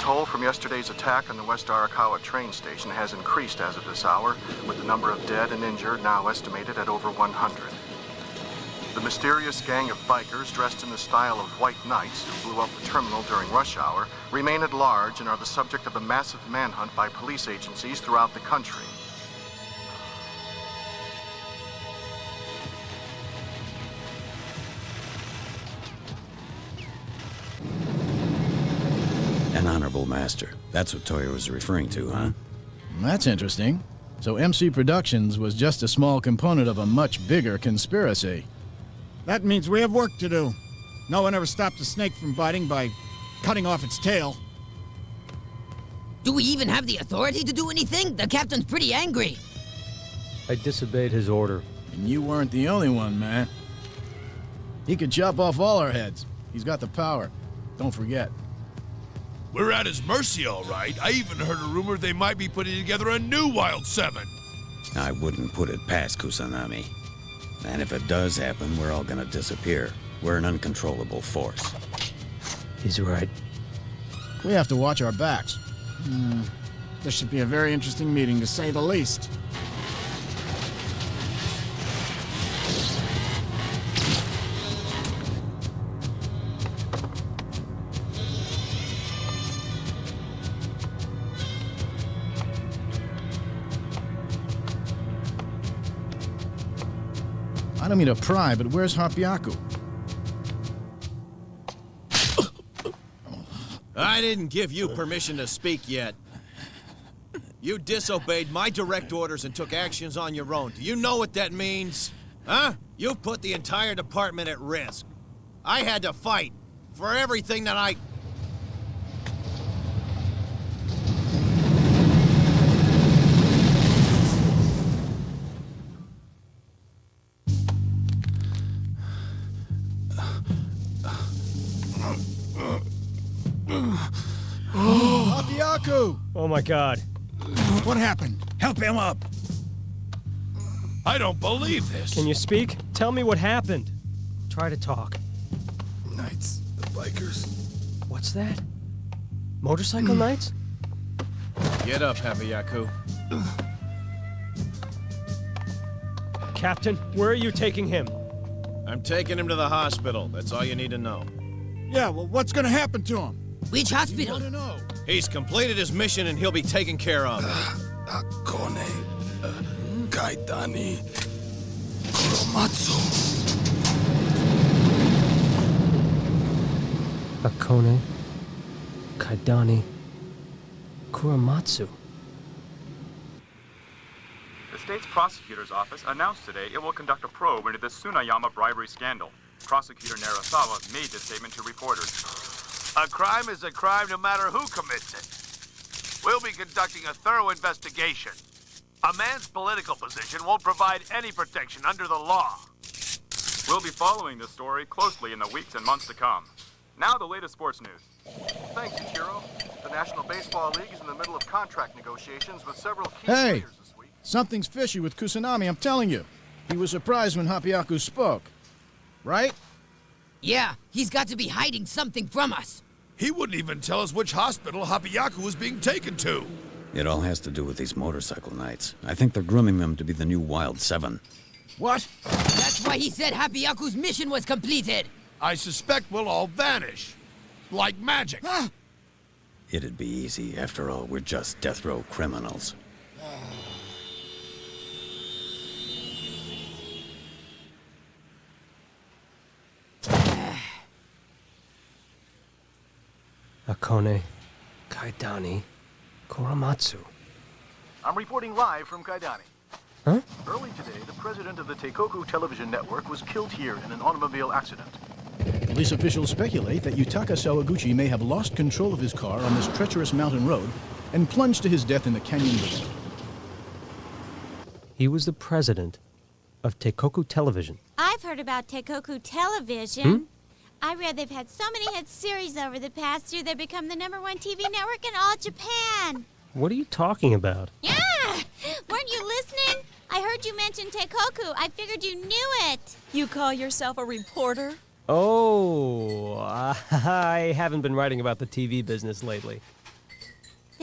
toll from yesterday's attack on the West Arakawa train station has increased as of this hour, with the number of dead and injured now estimated at over 100. The mysterious gang of bikers dressed in the style of white knights who blew up the terminal during rush hour remain at large and are the subject of a massive manhunt by police agencies throughout the country. An honorable master. That's what Toya was referring to, huh? That's interesting. So MC Productions was just a small component of a much bigger conspiracy. That means we have work to do. No one ever stopped a snake from biting by cutting off its tail. Do we even have the authority to do anything? The captain's pretty angry. I disobeyed his order. And you weren't the only one, man. He could chop off all our heads. He's got the power. Don't forget. We're at his mercy, all right. I even heard a rumor they might be putting together a new Wild 7. I wouldn't put it past Kusanami. And if it does happen, we're all gonna disappear. We're an uncontrollable force. He's right. We have to watch our backs. This should be a very interesting meeting, to say the least. I don't mean to pry, but where's Hapiaku? I didn't give you permission to speak yet. You disobeyed my direct orders and took actions on your own. Do you know what that means? Huh? You put the entire department at risk. I had to fight for everything that I... Hapiaku! Oh my god. What happened? Help him up! I don't believe this. Can you speak? Tell me what happened. Try to talk. Knights, the bikers. What's that? Motorcycle Knights? Get up, Habiyaku. Captain, where are you taking him? I'm taking him to the hospital. That's all you need to know. Yeah, well, what's gonna happen to him? Which I hospital? want to know. He's completed his mission and he'll be taken care of. Akone, Kaitani, Kuromatsu. Akone, Kaidani, Kuramatsu. The state's prosecutor's office announced today it will conduct a probe into the Tsunayama bribery scandal. Prosecutor Narasawa made this statement to reporters. A crime is a crime no matter who commits it. We'll be conducting a thorough investigation. A man's political position won't provide any protection under the law. We'll be following this story closely in the weeks and months to come. Now the latest sports news. Thanks, Ichiro. The National Baseball League is in the middle of contract negotiations with several key Hey! players this week. Something's fishy with Kusanami, I'm telling you. He was surprised when Hapiaku spoke. Right? Yeah, he's got to be hiding something from us. He wouldn't even tell us which hospital Hapiyaku was being taken to. It all has to do with these motorcycle knights. I think they're grooming them to be the new Wild 7. What? That's why he said Hapiaku's mission was completed. I suspect we'll all vanish. Like magic. Ah! It'd be easy. After all, we're just death row criminals. Akone, Kaidani, Kuramatsu. I'm reporting live from Kaidani. Huh? Early today, the president of the Teikoku television network was killed here in an automobile accident. Police officials speculate that Yutaka Sawaguchi may have lost control of his car on this treacherous mountain road and plunged to his death in the canyon below. He was the president of Teikoku Television. I've heard about Teikoku Television. I read they've had so many hit series over the past year they've become the #1 TV network in all Japan. What are you talking about? Yeah! Weren't you listening? I heard you mention Teikoku. I figured you knew it. You call yourself a reporter? Oh, I haven't been writing about the TV business lately.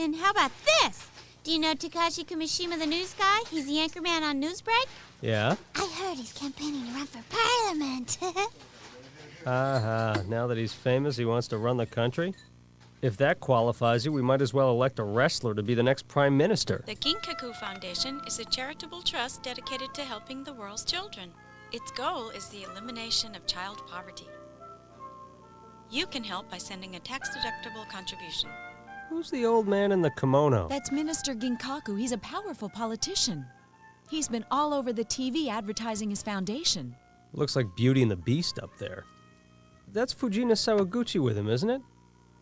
And how about this? Do you know Takashi Kimishima, the news guy? He's the anchorman on Newsbreak. Yeah? I heard he's campaigning to run for parliament. Now that he's famous, he wants to run the country? If that qualifies you, we might as well elect a wrestler to be the next prime minister. The Ginkaku Foundation is a charitable trust dedicated to helping the world's children. Its goal is the elimination of child poverty. You can help by sending a tax-deductible contribution. Who's the old man in the kimono? That's Minister Ginkaku. He's a powerful politician. He's been all over the TV advertising his foundation. Looks like Beauty and the Beast up there. That's Fujina Sawaguchi with him, isn't it?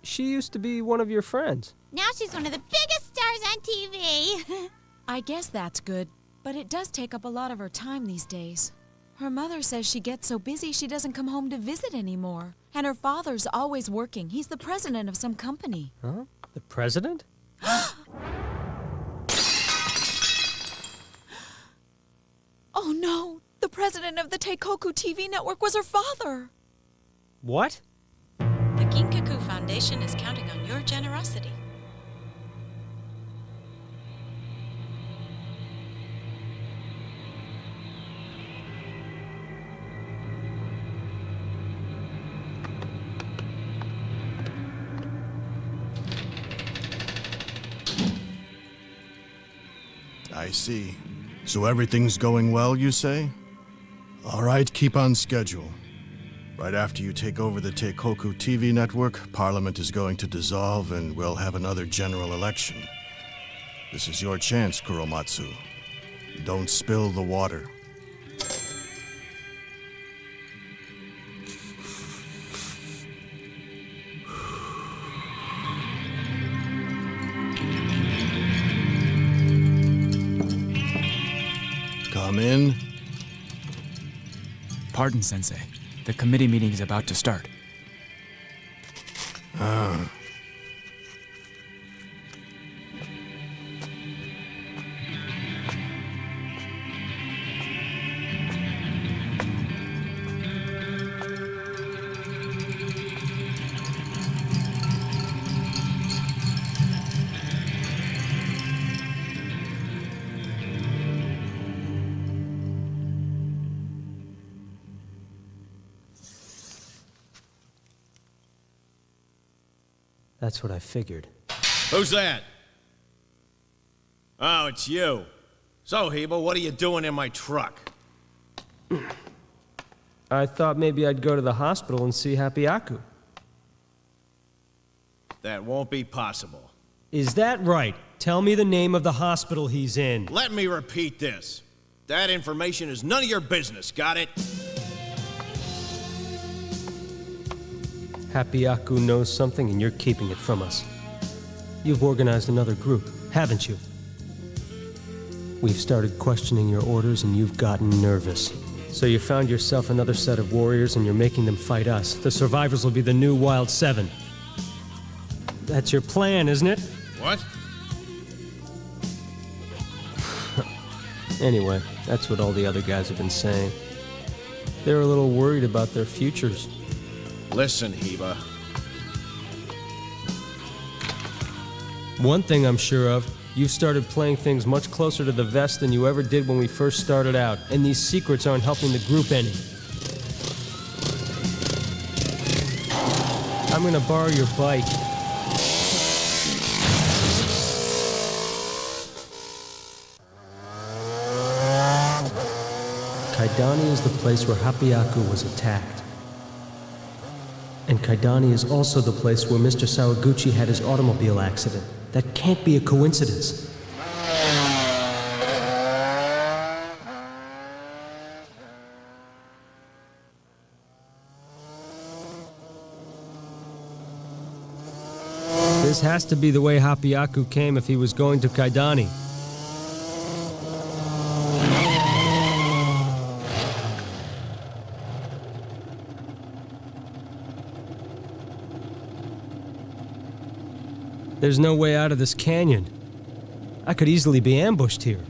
She used to be one of your friends. Now she's one of the biggest stars on TV. I guess that's good, but it does take up a lot of her time these days. Her mother says she gets so busy she doesn't come home to visit anymore. And her father's always working. He's the president of some company. Huh? The president? Oh no! The president of the Teikoku TV network was her father! What? The Ginkaku Foundation is counting on your generosity. I see. So everything's going well, you say? All right, keep on schedule. Right after you take over the Teikoku TV network, Parliament is going to dissolve and we'll have another general election. This is your chance, Kuromatsu. Don't spill the water. Come in. Pardon, Sensei. The committee meeting is about to start. That's what I figured. Who's that? Oh, it's you. So, Hebo, what are you doing in my truck? I thought maybe I'd go to the hospital and see Happy Aku. That won't be possible. Is that right? Tell me the name of the hospital he's in. Let me repeat this. That information is none of your business, got it? Happy Aku knows something and you're keeping it from us. You've organized another group, haven't you? We've started questioning your orders and you've gotten nervous. So you found yourself another set of warriors and you're making them fight us. The survivors will be the new Wild Seven. That's your plan, isn't it? What? Anyway, that's what all the other guys have been saying. They're a little worried about their futures. Listen, Heba. One thing I'm sure of, you've started playing things much closer to the vest than you ever did when we first started out, and these secrets aren't helping the group any. I'm gonna borrow your bike. Kaidani is the place where Happy Aku was attacked. And Kaidani is also the place where Mr. Sawaguchi had his automobile accident. That can't be a coincidence. This has to be the way Happy Aku came if he was going to Kaidani. There's no way out of this canyon. I could easily be ambushed here.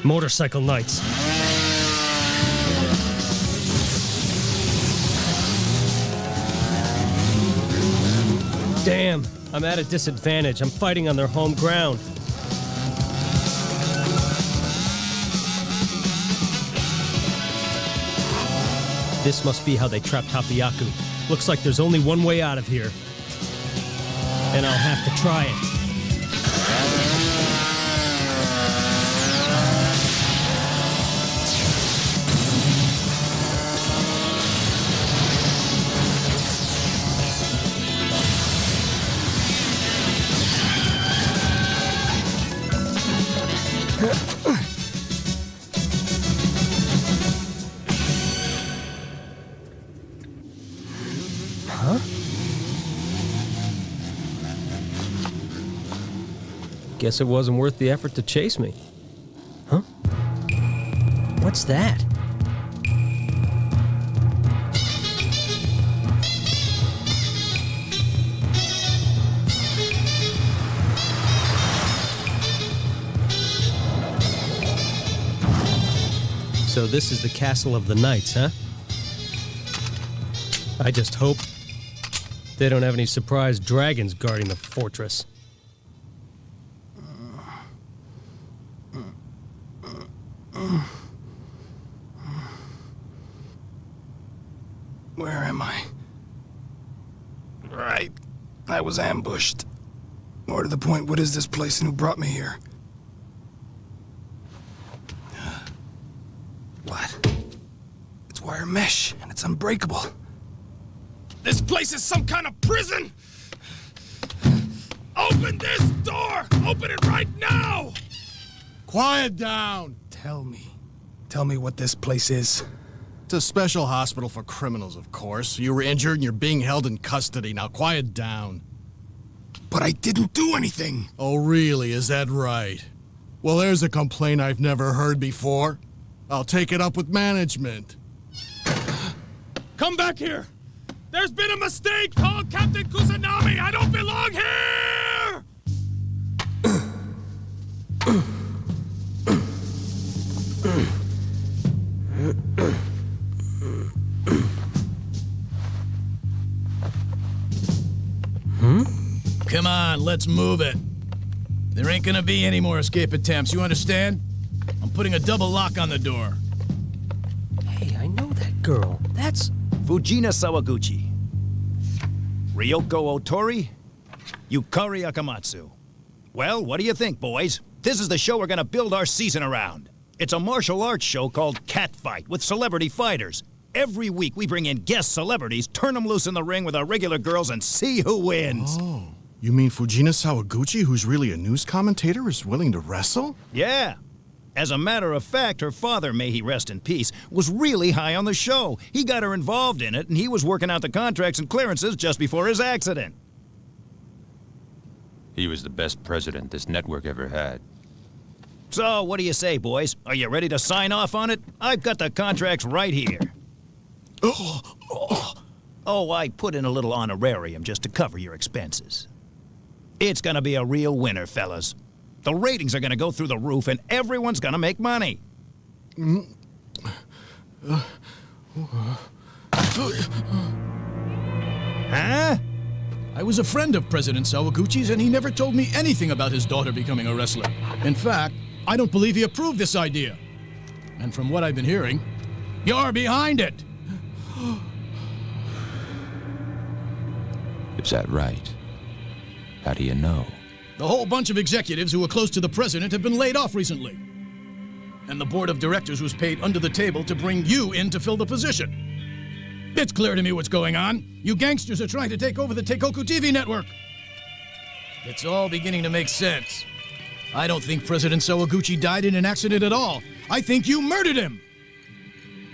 Motorcycle Knights. Damn, I'm at a disadvantage. I'm fighting on their home ground. This must be how they trapped Hapiyaku. Looks like there's only one way out of here. And I'll have to try it. Huh? Guess it wasn't worth the effort to chase me. Huh? What's that? So this is the Castle of the Knights, huh? I just hope they don't have any surprise dragons guarding the fortress. Where am I? Right. I was ambushed. More to the point, what is this place and who brought me here? What? It's wire mesh, and it's unbreakable. This place is some kind of prison! Open this door! Open it right now! Quiet down! Tell me what this place is. It's a special hospital for criminals, of course. You were injured and you're being held in custody. Now quiet down. But I didn't do anything! Oh, really? Is that right? Well, there's a complaint I've never heard before. I'll take it up with management. Come back here! There's been a mistake! Call Captain Kusanami! I don't belong here! Come on, let's move it. There ain't gonna be any more escape attempts, you understand? I'm putting a double lock on the door. Hey, I know that girl. That's... Fujina Sawaguchi. Ryoko Otori. Yukari Akamatsu. Well, what do you think, boys? This is the show we're gonna build our season around. It's a martial arts show called Catfight with celebrity fighters. Every week we bring in guest celebrities, turn them loose in the ring with our regular girls, and see who wins. Oh, you mean Fujina Sawaguchi, who's really a news commentator, is willing to wrestle? Yeah. As a matter of fact, her father, may he rest in peace, was really high on the show. He got her involved in it, and he was working out the contracts and clearances just before his accident. He was the best president this network ever had. So, what do you say, boys? Are you ready to sign off on it? I've got the contracts right here. Oh, I put in a little honorarium just to cover your expenses. It's gonna be a real winner, fellas. The ratings are gonna go through the roof, and everyone's gonna make money. Huh? I was a friend of President Sawaguchi's, and he never told me anything about his daughter becoming a wrestler. In fact, I don't believe he approved this idea. And from what I've been hearing, you're behind it. Is that right? How do you know? The whole bunch of executives who were close to the president have been laid off recently. And the board of directors was paid under the table to bring you in to fill the position. It's clear to me what's going on. You gangsters are trying to take over the Teikoku TV network. It's all beginning to make sense. I don't think President Sawaguchi died in an accident at all. I think you murdered him.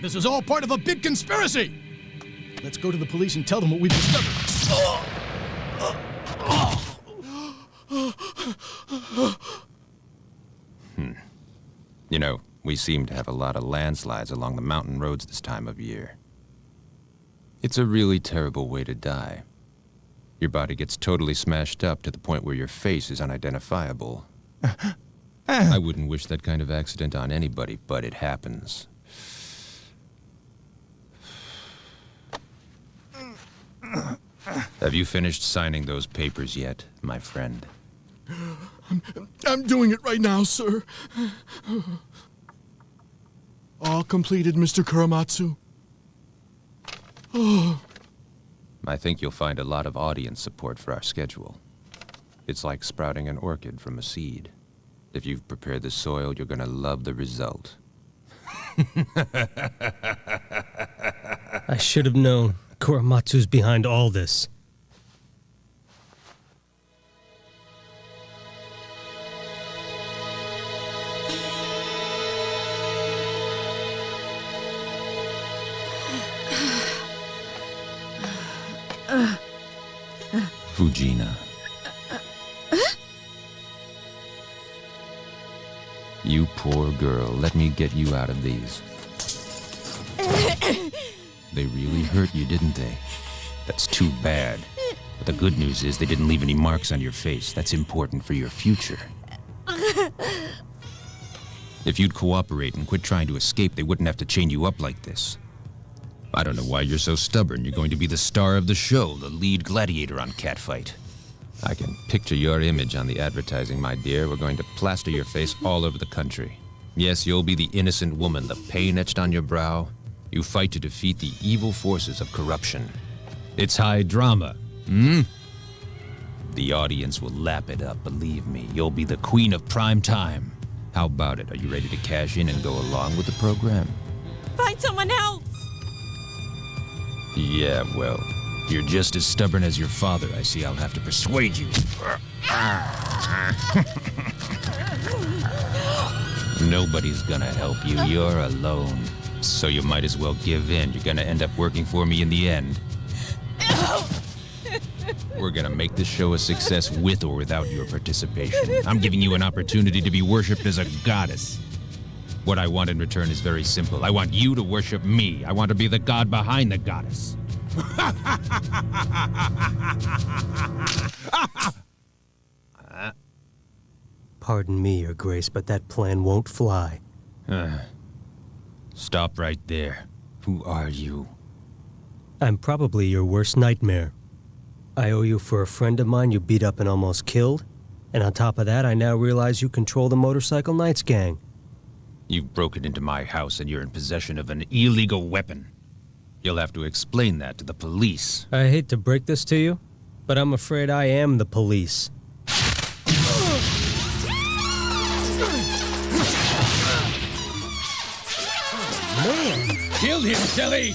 This is all part of a big conspiracy. Let's go to the police and tell them what we've discovered. You know, we seem to have a lot of landslides along the mountain roads this time of year. It's a really terrible way to die. Your body gets totally smashed up to the point where your face is unidentifiable. I wouldn't wish that kind of accident on anybody, but it happens. Have you finished signing those papers yet, my friend? I'm doing it right now, sir. All completed, Mr. Kuramatsu. Oh. I think you'll find a lot of audience support for our schedule. It's like sprouting an orchid from a seed. If you've prepared the soil, you're gonna love the result. I should have known. Kuramatsu's behind all this. Fujina. You poor girl, let me get you out of these. They really hurt you, didn't they? That's too bad. But the good news is they didn't leave any marks on your face. That's important for your future. If you'd cooperate and quit trying to escape, they wouldn't have to chain you up like this. I don't know why you're so stubborn. You're going to be the star of the show, the lead gladiator on Catfight. I can picture your image on the advertising, my dear. We're going to plaster your face all over the country. Yes, you'll be the innocent woman, the pain etched on your brow. You fight to defeat the evil forces of corruption. It's high drama, The audience will lap it up, believe me. You'll be the queen of prime time. How about it? Are you ready to cash in and go along with the program? Find someone else! Yeah, well, you're just as stubborn as your father. I see I'll have to persuade you. Nobody's gonna help you. You're alone. So you might as well give in. You're gonna end up working for me in the end. We're gonna make this show a success with or without your participation. I'm giving you an opportunity to be worshipped as a goddess. What I want in return is very simple. I want you to worship me. I want to be the god behind the goddess. Pardon me, Your Grace, but that plan won't fly. Stop right there. Who are you? I'm probably your worst nightmare. I owe you for a friend of mine you beat up and almost killed. And on top of that, I now realize you control the Motorcycle Knights gang. You've broken into my house and you're in possession of an illegal weapon. You'll have to explain that to the police. I hate to break this to you, but I'm afraid I am the police. Man! Kill him, silly!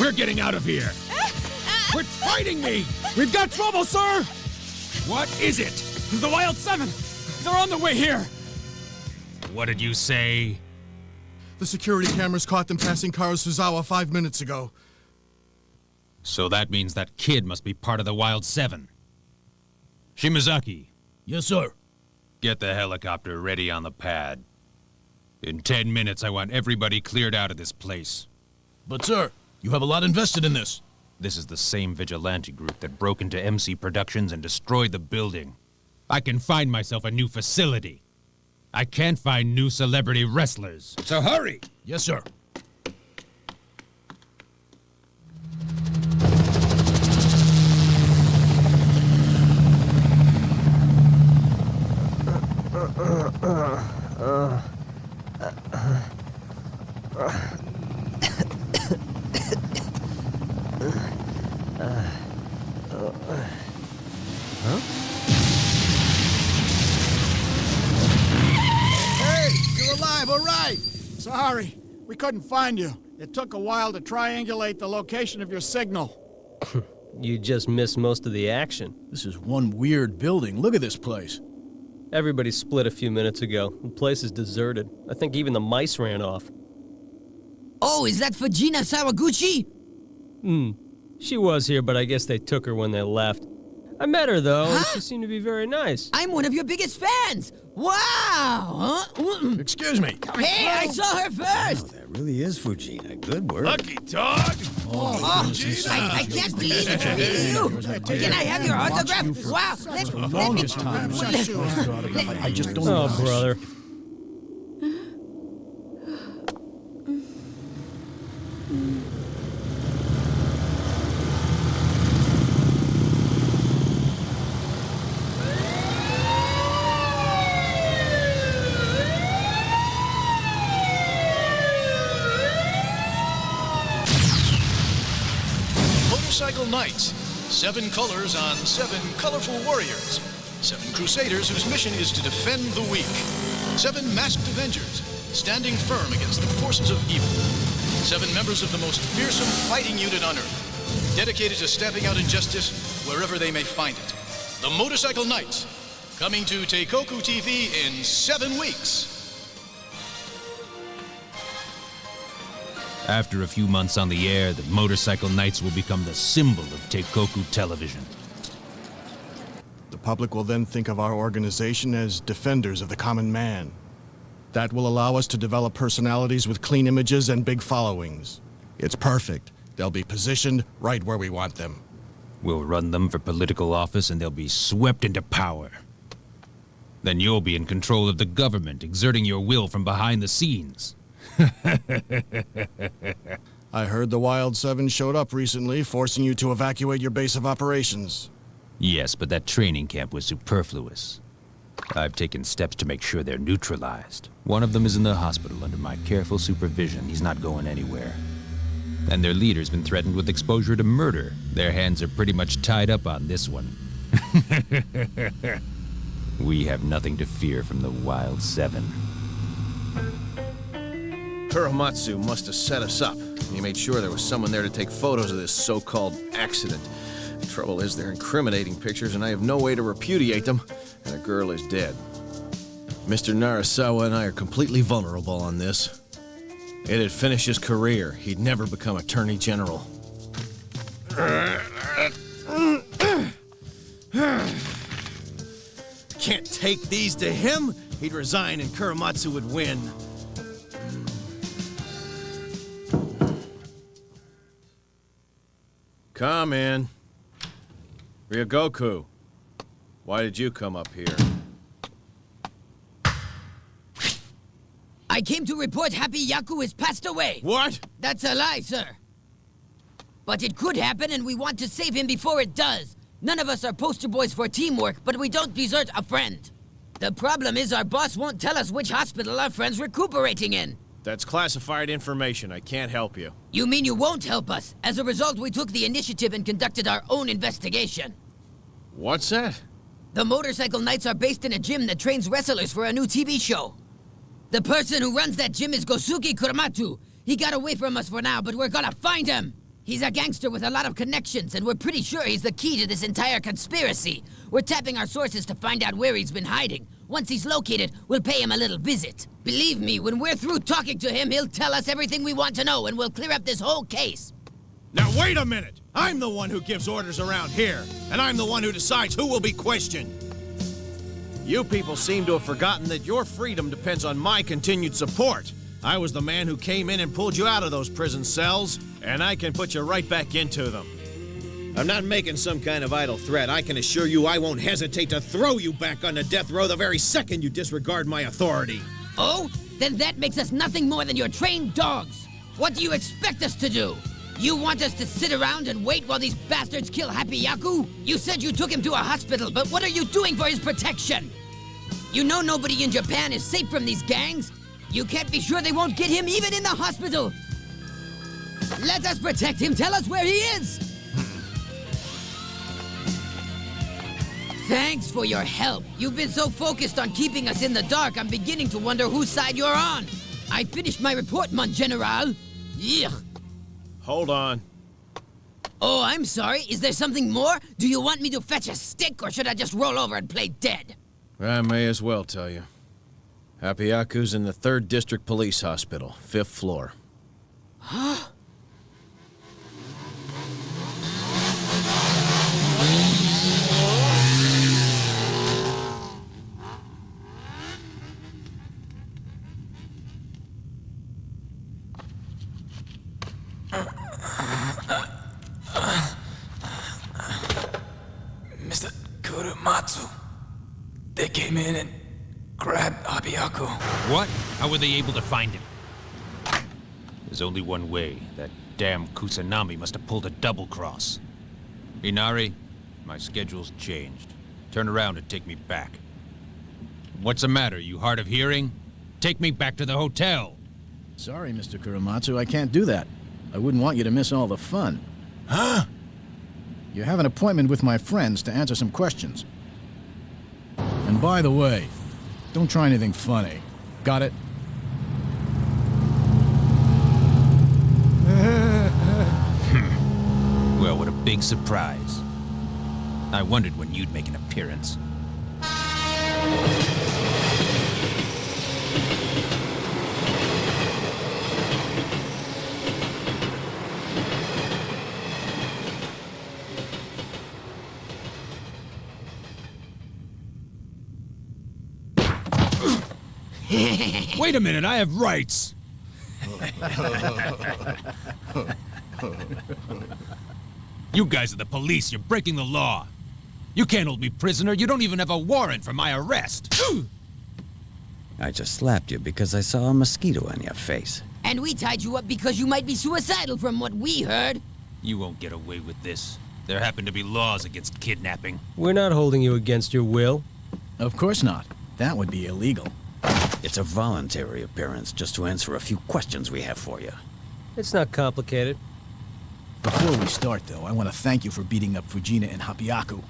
We're getting out of here! Quit fighting me! We've got trouble, sir! What is it? The Wild Seven! They're on the way here! What did you say? The security cameras caught them passing Karo Suzawa 5 minutes ago. So that means that kid must be part of the Wild Seven. Shimazaki. Yes, sir. Get the helicopter ready on the pad. In 10 minutes, I want everybody cleared out of this place. But, sir, you have a lot invested in this. This is the same vigilante group that broke into MC Productions and destroyed the building. I can find myself a new facility. I can't find new celebrity wrestlers. So hurry! Yes, sir. Hey, you're alive, all right. Sorry, we couldn't find you. It took a while to triangulate the location of your signal. You just missed most of the action. This is one weird building. Look at this place. Everybody split a few minutes ago. The place is deserted. I think even the mice ran off. Oh, is that Fujina Sawaguchi? She was here, but I guess they took her when they left. I met her, though, and she seemed to be very nice. I'm one of your biggest fans! Wow! Excuse me. Hey, I saw her first! That really is Fujina. Good work. Lucky dog! I can't believe it's really you! Can I have your autograph? Wow! I just don't Oh, brother. Motorcycle Knights. 7 colors on 7 colorful warriors. 7 crusaders whose mission is to defend the weak. 7 masked avengers, standing firm against the forces of evil. 7 members of the most fearsome fighting unit on Earth, dedicated to stamping out injustice wherever they may find it. The Motorcycle Knights, coming to Teikoku TV in 7 weeks. After a few months on the air, the Motorcycle Knights will become the symbol of Teikoku television. The public will then think of our organization as defenders of the common man. That will allow us to develop personalities with clean images and big followings. It's perfect. They'll be positioned right where we want them. We'll run them for political office and they'll be swept into power. Then you'll be in control of the government, exerting your will from behind the scenes. I heard the Wild 7 showed up recently, forcing you to evacuate your base of operations. Yes, but that training camp was superfluous. I've taken steps to make sure they're neutralized. One of them is in the hospital under my careful supervision. He's not going anywhere. And their leader's been threatened with exposure to murder. Their hands are pretty much tied up on this one. We have nothing to fear from the Wild 7. Kuramatsu must have set us up. He made sure there was someone there to take photos of this so-called accident. The trouble is, they're incriminating pictures, and I have no way to repudiate them, and the girl is dead. Mr. Narasawa and I are completely vulnerable on this. It'd finish his career. He'd never become Attorney General. Can't take these to him. He'd resign and Kuramatsu would win. Come in. Ryogoku, why did you come up here? I came to report Happy Yaku has passed away. What? That's a lie, sir. But it could happen, and we want to save him before it does. None of us are poster boys for teamwork, but we don't desert a friend. The problem is our boss won't tell us which hospital our friend's recuperating in. That's classified information. I can't help you. You mean you won't help us? As a result, we took the initiative and conducted our own investigation. What's that? The Motorcycle Knights are based in a gym that trains wrestlers for a new TV show. The person who runs that gym is Gosuke Kuramatsu. He got away from us for now, but we're gonna find him. He's a gangster with a lot of connections, and we're pretty sure he's the key to this entire conspiracy. We're tapping our sources to find out where he's been hiding. Once he's located, we'll pay him a little visit. Believe me, when we're through talking to him, he'll tell us everything we want to know, and we'll clear up this whole case. Now wait a minute! I'm the one who gives orders around here, and I'm the one who decides who will be questioned. You people seem to have forgotten that your freedom depends on my continued support. I was the man who came in and pulled you out of those prison cells, and I can put you right back into them. I'm not making some kind of idle threat. I can assure you I won't hesitate to throw you back onto death row the very second you disregard my authority. Oh? Then that makes us nothing more than your trained dogs. What do you expect us to do? You want us to sit around and wait while these bastards kill Happy Yaku? You said you took him to a hospital, but what are you doing for his protection? You know nobody in Japan is safe from these gangs. You can't be sure they won't get him even in the hospital. Let us protect him. Tell us where he is. Thanks for your help. You've been so focused on keeping us in the dark, I'm beginning to wonder whose side you're on. I finished my report, Mon General. Yuck. Hold on. Oh, I'm sorry. Is there something more? Do you want me to fetch a stick, or should I just roll over and play dead? I may as well tell you. Happy Yaku's in the 3rd District Police Hospital, 5th floor. Huh? came in and grabbed Abiyaku. What? How were they able to find him? There's only one way. That damn Kusanami must have pulled a double cross. Inari, my schedule's changed. Turn around and take me back. What's the matter? You hard of hearing? Take me back to the hotel. Sorry, Mr. Kuramatsu, I can't do that. I wouldn't want you to miss all the fun. Huh? You have an appointment with my friends to answer some questions. And by the way, don't try anything funny. Got it? Well, what a big surprise. I wondered when you'd make an appearance. Wait a minute, I have rights. You guys are the police. You're breaking the law. You can't hold me prisoner. You don't even have a warrant for my arrest. I just slapped you because I saw a mosquito on your face. And we tied you up because you might be suicidal from what we heard. You won't get away with this. There happen to be laws against kidnapping. We're not holding you against your will. Of course not. That would be illegal. It's a voluntary appearance just to answer a few questions we have for you. It's not complicated. Before we start, though, I want to thank you for beating up Fujina and Hapiyaku.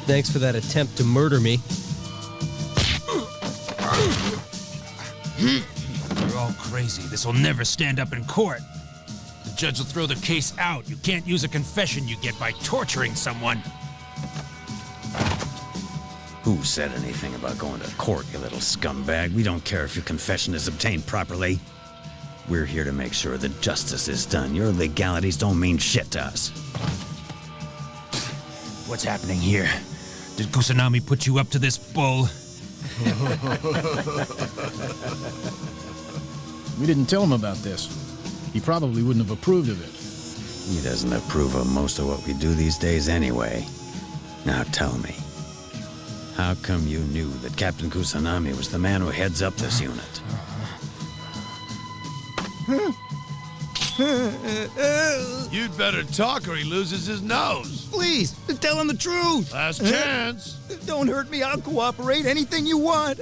Thanks for that attempt to murder me. You're all crazy. This will never stand up in court. The judge will throw the case out. You can't use a confession you get by torturing someone. Who said anything about going to court, you little scumbag? We don't care if your confession is obtained properly. We're here to make sure that justice is done. Your legalities don't mean shit to us. What's happening here? Did Kusanami put you up to this bull? We didn't tell him about this. He probably wouldn't have approved of it. He doesn't approve of most of what we do these days anyway. Now tell me, how come you knew that Captain Kusanami was the man who heads up this unit? You'd better talk or he loses his nose. Please, tell him the truth. Last chance. Don't hurt me. I'll cooperate. Anything you want.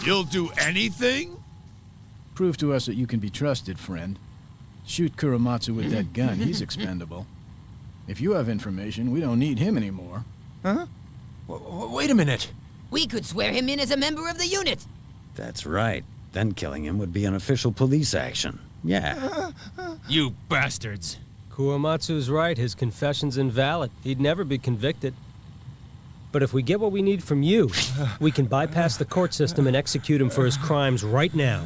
You'll do anything? Prove to us that you can be trusted, friend. Shoot Kuramatsu with that gun. He's expendable. If you have information, we don't need him anymore. Huh? Wait a minute. We could swear him in as a member of the unit. That's right. Then killing him would be an official police action. Yeah. You bastards. Kuamatsu's right. His confession's invalid. He'd never be convicted. But if we get what we need from you, we can bypass the court system and execute him for his crimes right now.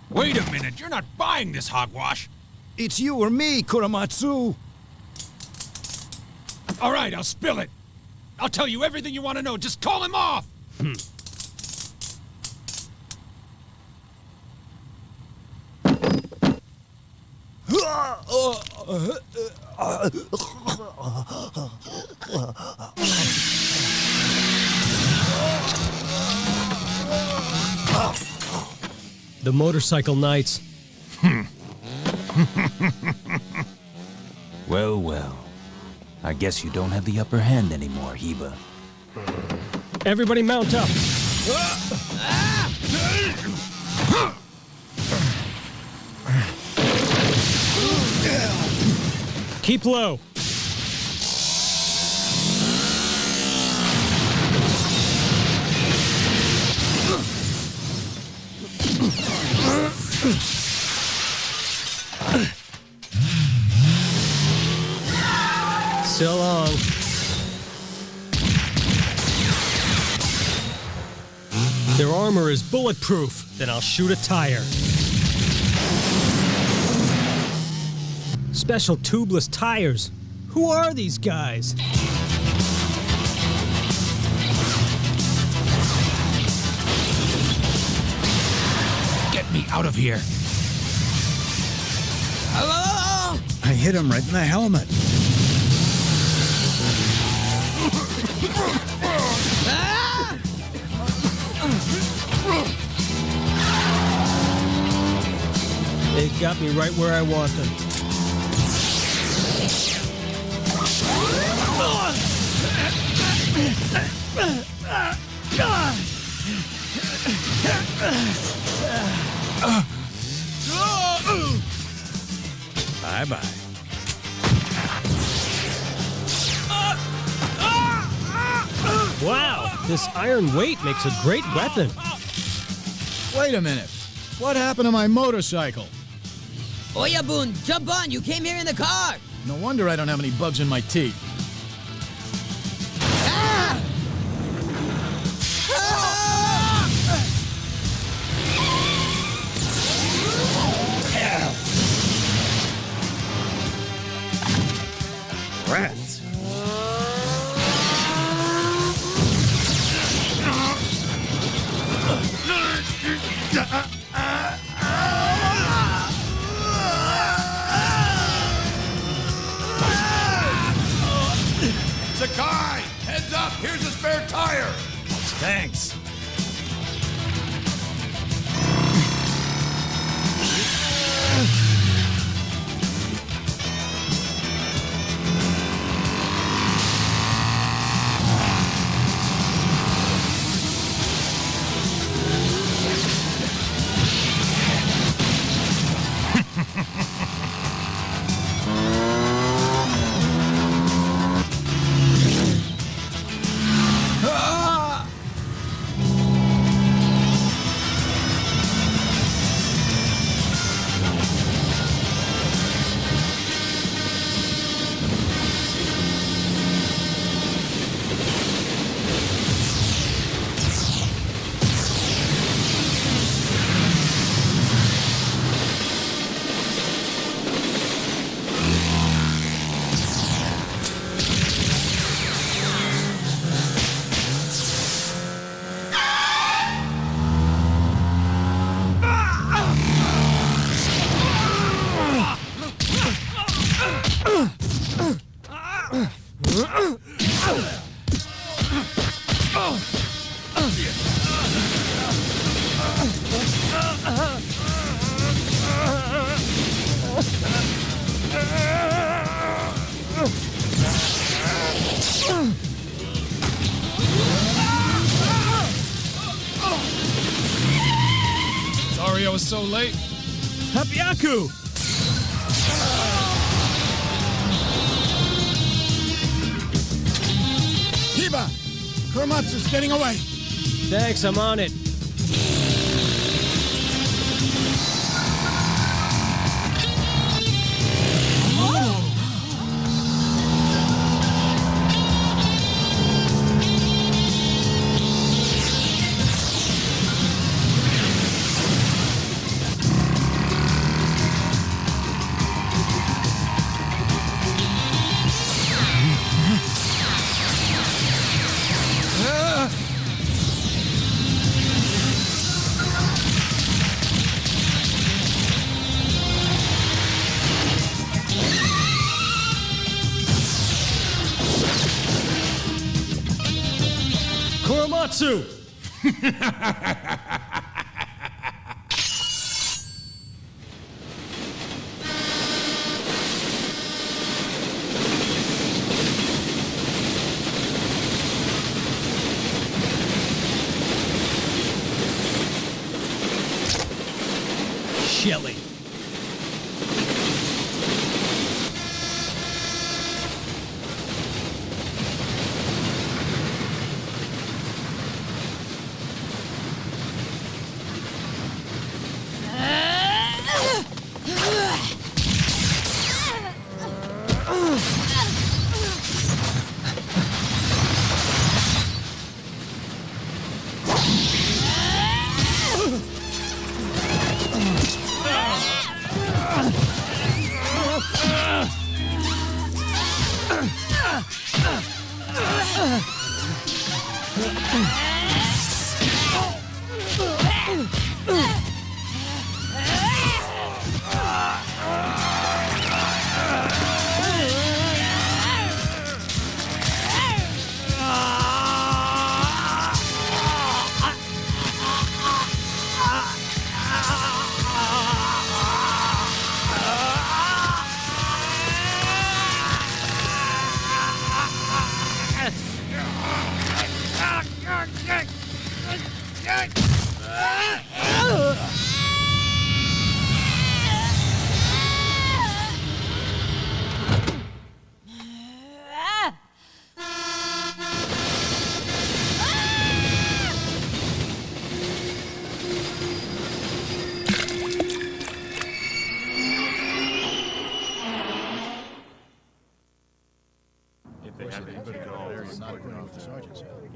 Wait a minute. You're not buying this hogwash. It's you or me, Kuramatsu. All right, I'll spill it. I'll tell you everything you want to know. Just call him off! The motorcycle knights. Well, well. I guess you don't have the upper hand anymore, Heba. Everybody mount up. Keep low. So long. Their armor is bulletproof. Then I'll shoot a tire. Special tubeless tires. Who are these guys? Get me out of here. Hello? I hit him right in the helmet. Ah! They got me right where I want them. Bye-bye. Wow, this iron weight makes a great weapon. Wait a minute. What happened to my motorcycle? Oyabun, jump on. You came here in the car. No wonder I don't have any bugs in my teeth. Ah! Rats. Sakai! Heads up! Here's a spare tire! Thanks. Sorry I was so late. Hapiaku! Hiba! Korematsu's getting away. Thanks, I'm on it. Korematsu! Shelly.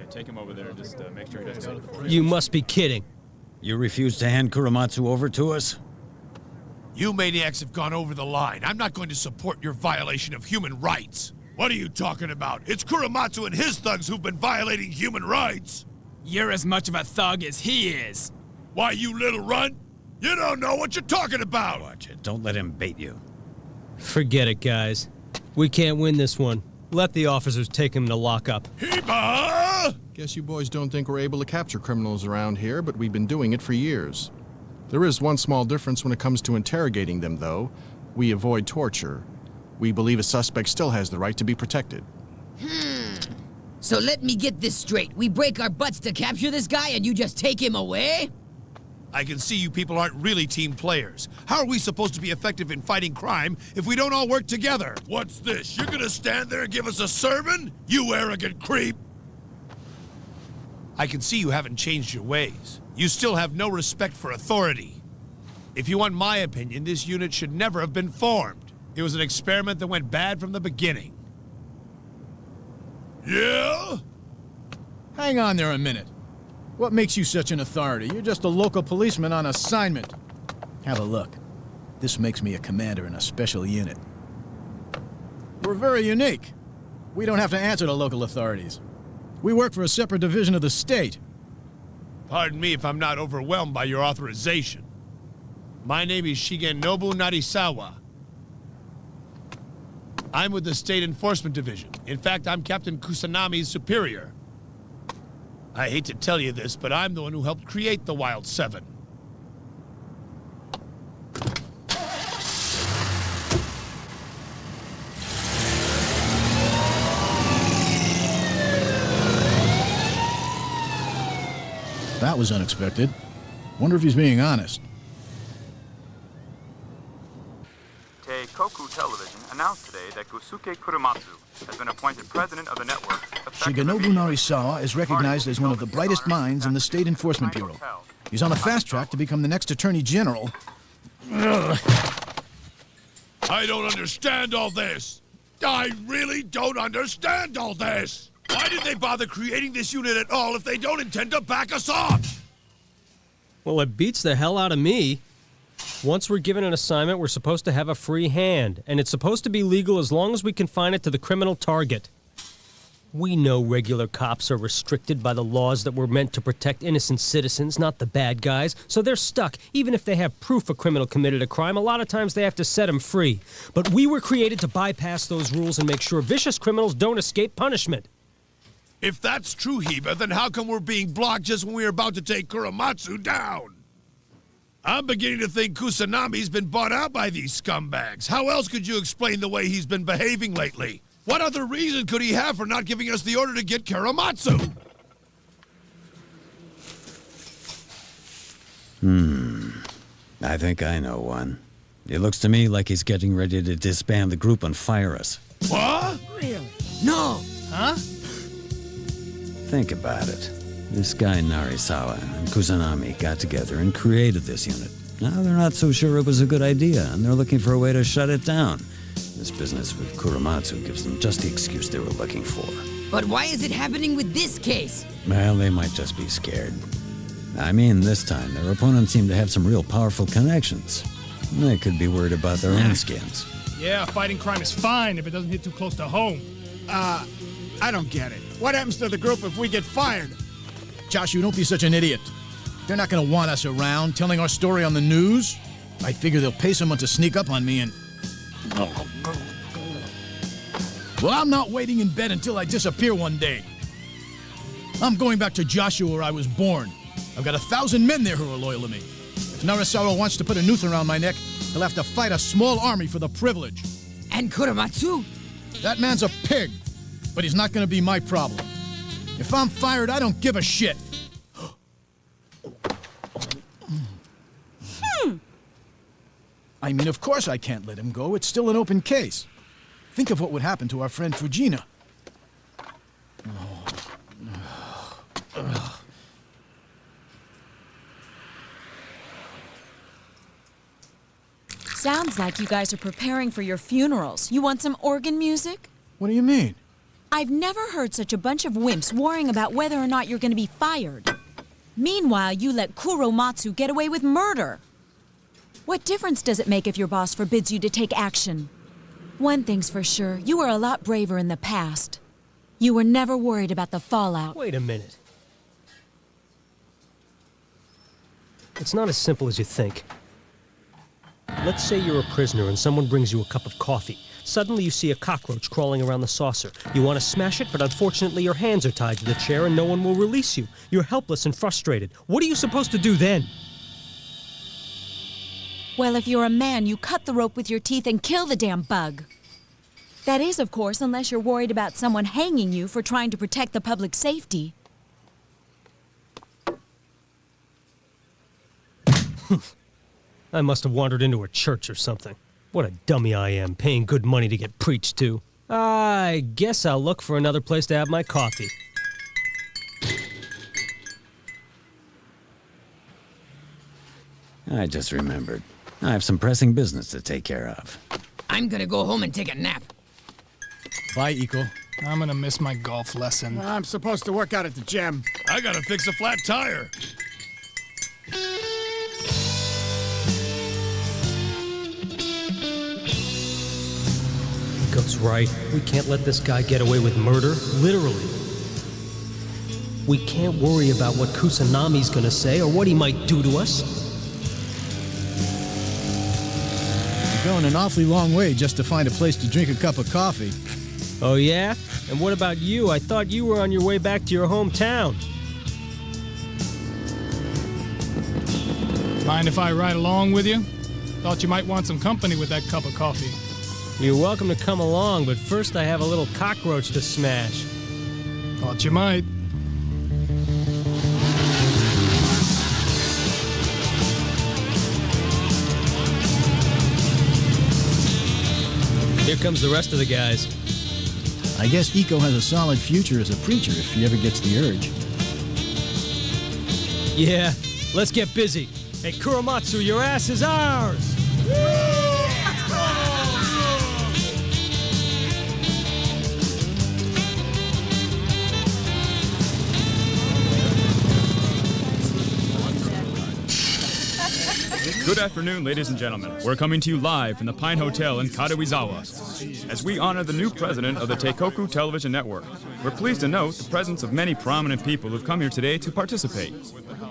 Take him over there and just make sure he doesn't go to the You must be kidding. You refuse to hand Kuramatsu over to us? You maniacs have gone over the line. I'm not going to support your violation of human rights. What are you talking about? It's Kuramatsu and his thugs who've been violating human rights. You're as much of a thug as he is. Why, you little runt? You don't know what you're talking about. Watch it. Don't let him bait you. Forget it, guys. We can't win this one. Let the officers take him to lockup. Heba! Guess you boys don't think we're able to capture criminals around here, but we've been doing it for years. There is one small difference when it comes to interrogating them, though. We avoid torture. We believe a suspect still has the right to be protected. So let me get this straight. We break our butts to capture this guy and you just take him away? I can see you people aren't really team players. How are we supposed to be effective in fighting crime if we don't all work together? What's this? You're gonna stand there and give us a sermon? You arrogant creep! I can see you haven't changed your ways. You still have no respect for authority. If you want my opinion, this unit should never have been formed. It was an experiment that went bad from the beginning. Yeah? Hang on there a minute. What makes you such an authority? You're just a local policeman on assignment. Have a look. This makes me a commander in a special unit. We're very unique. We don't have to answer to local authorities. We work for a separate division of the state. Pardon me if I'm not overwhelmed by your authorization. My name is Shigenobu Narisawa. I'm with the State Enforcement Division. In fact, I'm Captain Kusanami's superior. I hate to tell you this, but I'm the one who helped create the Wild Seven. That was unexpected. Wonder if he's being honest. Teikoku Television announced today that Gosuke Kuramatsu has been appointed president of the network. Shigenobu Narisawa is recognized as one of the brightest minds in the State Enforcement Bureau. He's on a fast track to become the next Attorney General. I don't understand all this. I really don't understand all this. Why did they bother creating this unit at all if they don't intend to back us up? Well, it beats the hell out of me. Once we're given an assignment, we're supposed to have a free hand, and it's supposed to be legal as long as we confine it to the criminal target. We know regular cops are restricted by the laws that were meant to protect innocent citizens, not the bad guys, so they're stuck. Even if they have proof a criminal committed a crime, a lot of times they have to set them free. But we were created to bypass those rules and make sure vicious criminals don't escape punishment. If that's true, Heba, then how come we're being blocked just when we're about to take Kuramatsu down? I'm beginning to think Kusanami's been bought out by these scumbags. How else could you explain the way he's been behaving lately? What other reason could he have for not giving us the order to get Kuramatsu? I think I know one. It looks to me like he's getting ready to disband the group and fire us. What? Really? No! Huh? Think about it. This guy Narisawa and Kusanami got together and created this unit. Now they're not so sure it was a good idea, and they're looking for a way to shut it down. This business with Kuramatsu gives them just the excuse they were looking for. But why is it happening with this case? Well, they might just be scared. I mean, this time, their opponents seem to have some real powerful connections. They could be worried about their own skins. Yeah, fighting crime is fine if it doesn't hit too close to home. I don't get it. What happens to the group if we get fired? Josh, you don't be such an idiot. They're not gonna want us around, telling our story on the news. I figure they'll pay someone to sneak up on me and... Well, I'm not waiting in bed until I disappear one day. I'm going back to Joshua where I was born. I've got 1,000 men there who are loyal to me. If Narisawa wants to put a noose around my neck, he'll have to fight a small army for the privilege. And Kuramatsu? That man's a pig, but he's not gonna be my problem. If I'm fired, I don't give a shit. I mean, of course I can't let him go. It's still an open case. Think of what would happen to our friend Fujina. Sounds like you guys are preparing for your funerals. You want some organ music? What do you mean? I've never heard such a bunch of wimps worrying about whether or not you're going to be fired. Meanwhile, you let Kuromatsu get away with murder. What difference does it make if your boss forbids you to take action? One thing's for sure, you were a lot braver in the past. You were never worried about the fallout. Wait a minute. It's not as simple as you think. Let's say you're a prisoner and someone brings you a cup of coffee. Suddenly you see a cockroach crawling around the saucer. You want to smash it, but unfortunately your hands are tied to the chair and no one will release you. You're helpless and frustrated. What are you supposed to do then? Well, if you're a man, you cut the rope with your teeth and kill the damn bug. That is, of course, unless you're worried about someone hanging you for trying to protect the public safety. I must have wandered into a church or something. What a dummy I am, paying good money to get preached to. I guess I'll look for another place to have my coffee. I just remembered. I have some pressing business to take care of. I'm gonna go home and take a nap. Bye, Iko. I'm gonna miss my golf lesson. I'm supposed to work out at the gym. I gotta fix a flat tire. Iko's right. We can't let this guy get away with murder, literally. We can't worry about what Kusanami's gonna say or what he might do to us. You're going an awfully long way just to find a place to drink a cup of coffee. Oh yeah? And what about you? I thought you were on your way back to your hometown. Mind if I ride along with you? Thought you might want some company with that cup of coffee. You're welcome to come along, but first I have a little cockroach to smash. Thought you might. Here comes the rest of the guys. I guess Iko has a solid future as a preacher if he ever gets the urge. Yeah, let's get busy. Hey, Kuromatsu, your ass is ours! Good afternoon, ladies and gentlemen. We're coming to you live from the Pine Hotel in Katawizawa as we honor the new president of the Teikoku Television Network. We're pleased to note the presence of many prominent people who've come here today to participate.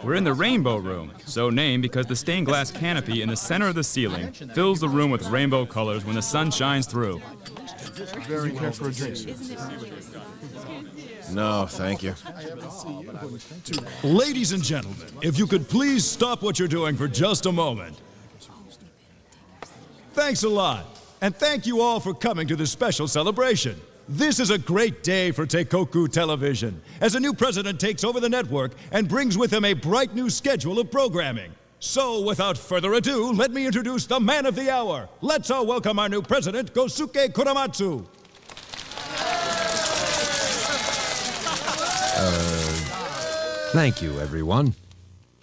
We're in the Rainbow Room, so named because the stained glass canopy in the center of the ceiling fills the room with rainbow colors when the sun shines through. Very care for a drink. No, thank you. Ladies and gentlemen, if you could please stop what you're doing for just a moment. Thanks a lot, and thank you all for coming to this special celebration. This is a great day for Teikoku Television, as a new president takes over the network and brings with him a bright new schedule of programming. So, without further ado, let me introduce the man of the hour. Let's all welcome our new president, Gosuke Kuramatsu. Thank you, everyone.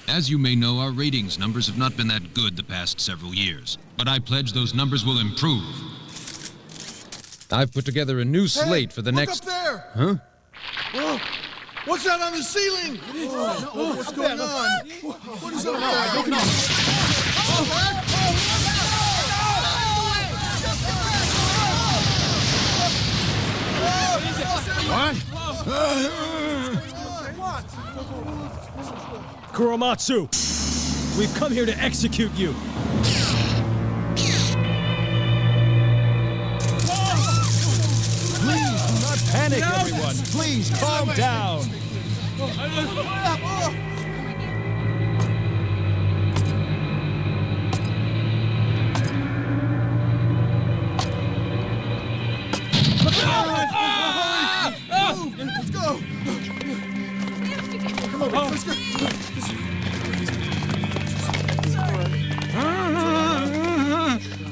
As you may know, our ratings numbers have not been that good the past several years, but I pledge those numbers will improve. I've put together a new slate for the next... Look up there! Huh? Whoa. What's that on the ceiling? What's going on? What is that? I don't know. What? Kuromatsu! We've come here to execute you! Please do not panic, everyone. Please calm down. Let's go! Come on, let's go!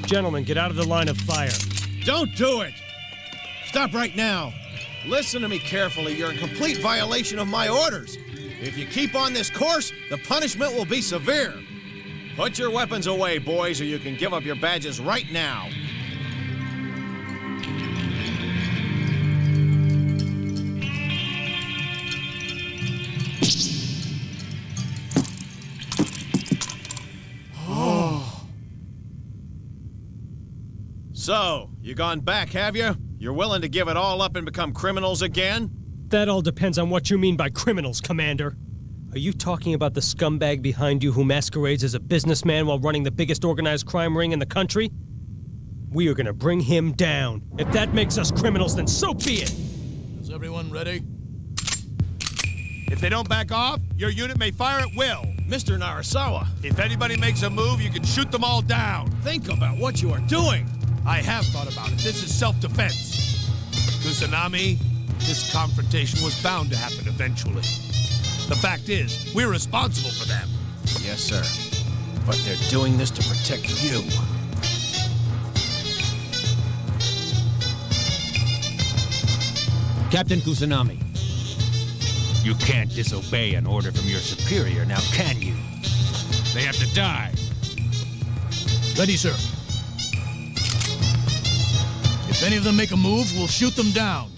Gentlemen, get out of the line of fire. Don't do it! Stop right now. Listen to me carefully. You're in complete violation of my orders. If you keep on this course, the punishment will be severe. Put your weapons away, boys, or you can give up your badges right now. So, you gone back, have you? You're willing to give it all up and become criminals again? That all depends on what you mean by criminals, Commander. Are you talking about the scumbag behind you who masquerades as a businessman while running the biggest organized crime ring in the country? We are gonna bring him down. If that makes us criminals, then so be it! Is everyone ready? If they don't back off, your unit may fire at will. Mr. Narasawa. If anybody makes a move, you can shoot them all down. Think about what you are doing. I have thought about it. This is self-defense. Kusanami, this confrontation was bound to happen eventually. The fact is, we're responsible for them. Yes, sir. But they're doing this to protect you. Captain Kusanami, you can't disobey an order from your superior, now can you? They have to die. Ready, sir. If any of them make a move, we'll shoot them down.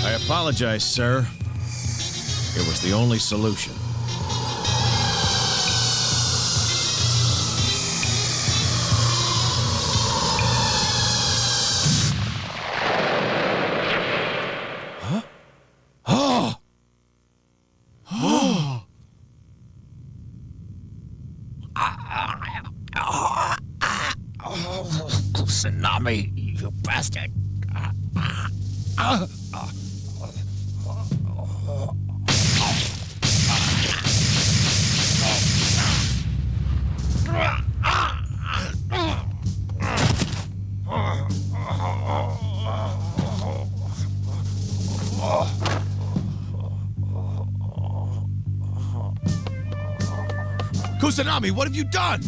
I apologize, sir. It was the only solution. Huh? Oh! Oh! Kusanami, you bastard. Kusanami, what have you done?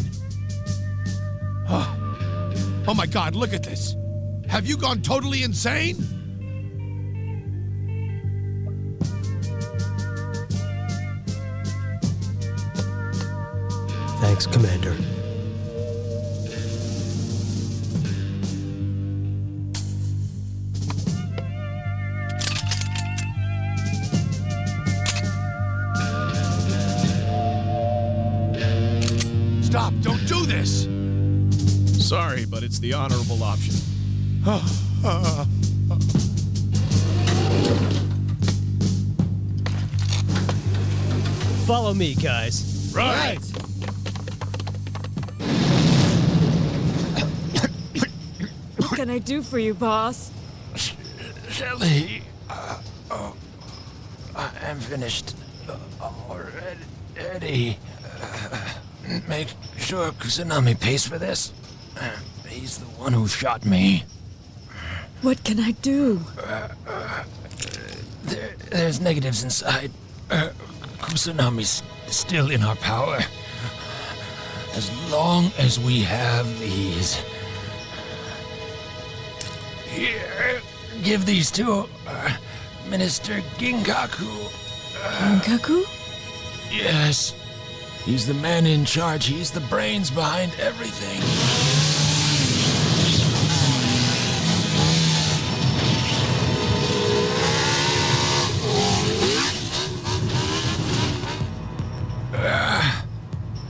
Oh my God, look at this. Have you gone totally insane? Thanks, Commander. Stop, don't do this! Sorry, but it's the honorable option. Follow me, guys. Right! What can I do for you, boss? Shelly, I'm finished already. Make sure Kusanami pays for this. He's the one who shot me. What can I do? There's negatives inside. Kusanami's still in our power. As long as we have these. Here, give these to Minister Ginkaku. Ginkaku? Yes. He's the man in charge. He's the brains behind everything.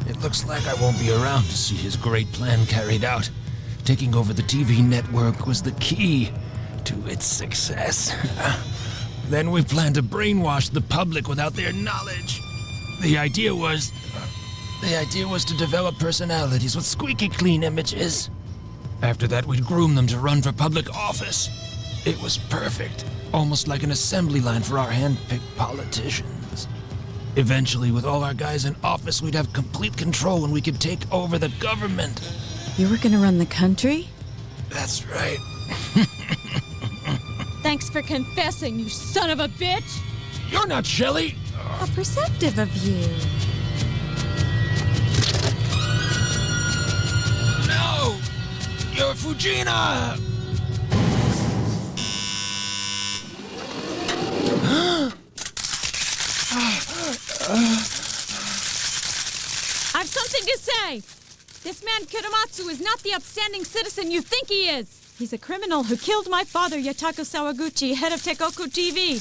It looks like I won't be around to see his great plan carried out. Taking over the TV network was the key to its success. Then we plan to brainwash the public without their knowledge. The idea was to develop personalities with squeaky clean images. After that, we'd groom them to run for public office. It was perfect, almost like an assembly line for our hand-picked politicians. Eventually, with all our guys in office, we'd have complete control and we could take over the government. You were gonna run the country? That's right. Thanks for confessing, you son of a bitch! You're not Shelley! How perceptive of you. No! You're Fujina! I've something to say! This man Kuramatsu is not the upstanding citizen you think he is! He's a criminal who killed my father, Yataku Sawaguchi, head of Teikoku TV.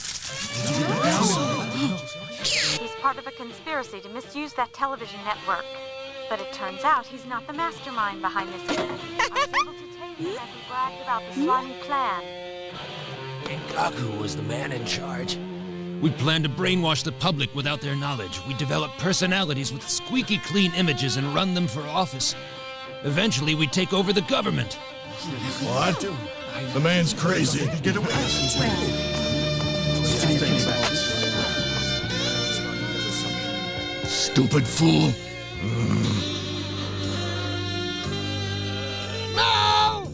He's part of a conspiracy to misuse that television network. But it turns out he's not the mastermind behind this event. I was able to tame him as he bragged about the slimy plan. Gengaku was the man in charge. We planned to brainwash the public without their knowledge. We developed personalities with squeaky clean images and run them for office. Eventually, we'd take over the government. What? The man's crazy. Get away. Stupid fool. No!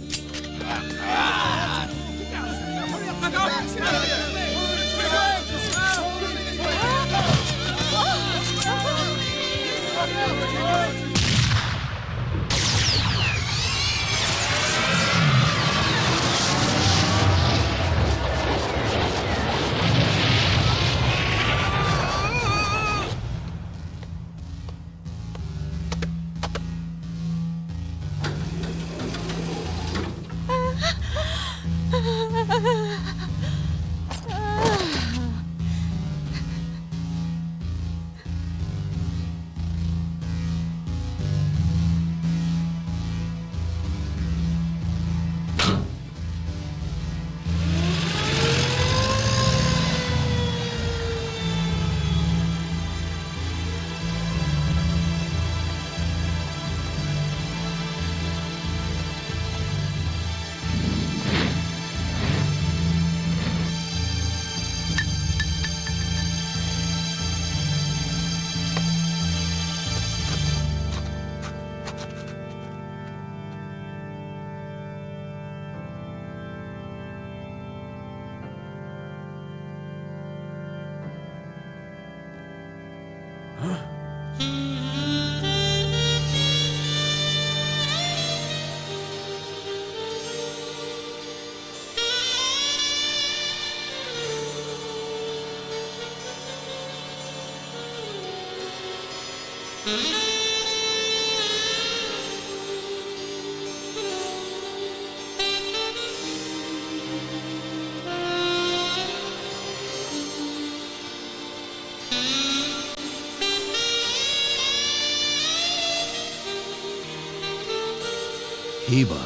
Hiba.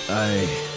I